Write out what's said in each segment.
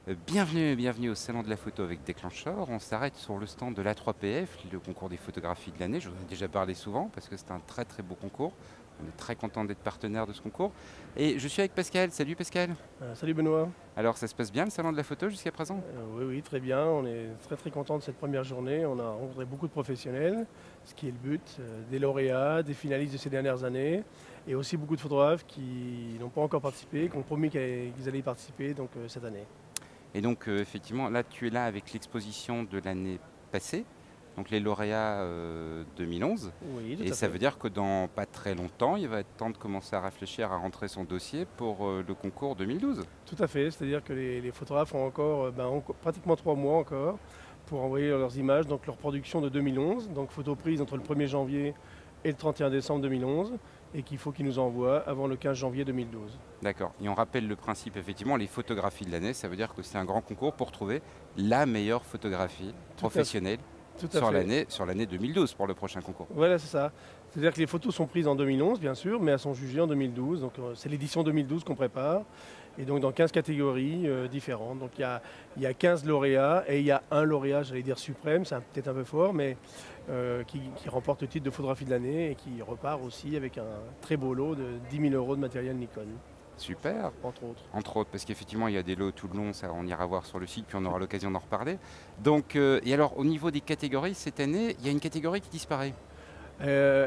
Bienvenue au Salon de la Photo avec Déclencheur. On s'arrête sur le stand de l'A3PF, le concours des photographies de l'année. Je vous en ai déjà parlé souvent parce que c'est un très très beau concours. On est très content d'être partenaire de ce concours. Et je suis avec Pascal. Salut Pascal. Salut Benoît. Alors ça se passe bien le Salon de la Photo jusqu'à présent? Oui, très bien. On est très content de cette première journée. On a rencontré beaucoup de professionnels, ce qui est le but, des lauréats, des finalistes de ces dernières années, et aussi beaucoup de photographes qui n'ont pas encore participé, qui ont promis qu'ils allaient y participer donc, cette année. Et donc effectivement, là tu es là avec l'exposition de l'année passée, donc les lauréats 2011. Oui, tout Et à ça fait. veut dire que dans pas très longtemps, il va être temps de commencer à réfléchir à rentrer son dossier pour le concours 2012. Tout à fait. C'est-à-dire que les photographes ont encore pratiquement 3 mois encore pour envoyer leurs images, donc leur production de 2011, donc photos prises entre le 1er janvier et le 31 décembre 2011, et qu'il faut qu'ils nous envoient avant le 15 janvier 2012. D'accord. Et on rappelle le principe, effectivement, les photographies de l'année, ça veut dire que c'est un grand concours pour trouver la meilleure photographie Tout à fait. professionnelle Tout à fait. sur l'année 2012 pour le prochain concours. Voilà, c'est ça. C'est-à-dire que les photos sont prises en 2011, bien sûr, mais elles sont jugées en 2012. Donc c'est l'édition 2012 qu'on prépare. Et donc dans 15 catégories différentes. Donc il y a 15 lauréats et il y a un lauréat, j'allais dire suprême, c'est peut-être un peu fort, mais qui remporte le titre de photographie de l'année et qui repart aussi avec un très beau lot de 10 000 € de matériel Nikon, Super. entre autres. Entre autres, parce qu'effectivement, il y a des lots tout le long, ça on ira voir sur le site, puis on aura l'occasion d'en reparler. Donc, et alors, au niveau des catégories, cette année, il y a une catégorie qui disparaît.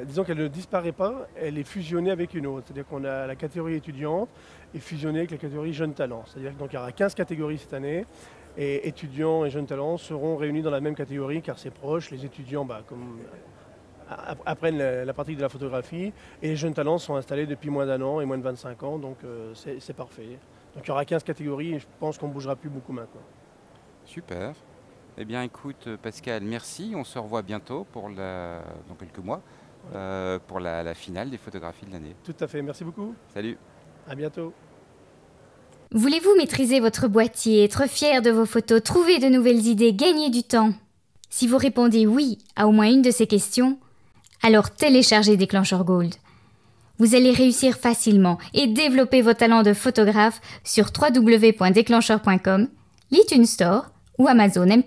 Disons qu'elle ne disparaît pas, elle est fusionnée avec une autre. C'est-à-dire qu'on a la catégorie étudiante et fusionnée avec la catégorie jeunes talents. C'est-à-dire qu'il y aura 15 catégories cette année et étudiants et jeunes talents seront réunis dans la même catégorie car c'est proche. Les étudiants apprennent la pratique de la photographie et les jeunes talents sont installés depuis moins d'1 an et moins de 25 ans, donc c'est parfait. Donc il y aura 15 catégories et je pense qu'on ne bougera plus beaucoup maintenant. Super. Eh bien, écoute, Pascal, merci. On se revoit bientôt dans quelques mois pour la finale des photographies de l'année. Tout à fait, merci beaucoup. Salut. À bientôt. Voulez-vous maîtriser votre boîtier, être fier de vos photos, trouver de nouvelles idées, gagner du temps? Si vous répondez oui à au moins une de ces questions, alors téléchargez Déclencheur Gold. Vous allez réussir facilement et développer vos talents de photographe sur www.déclencheur.com, l'iTunes Store ou Amazon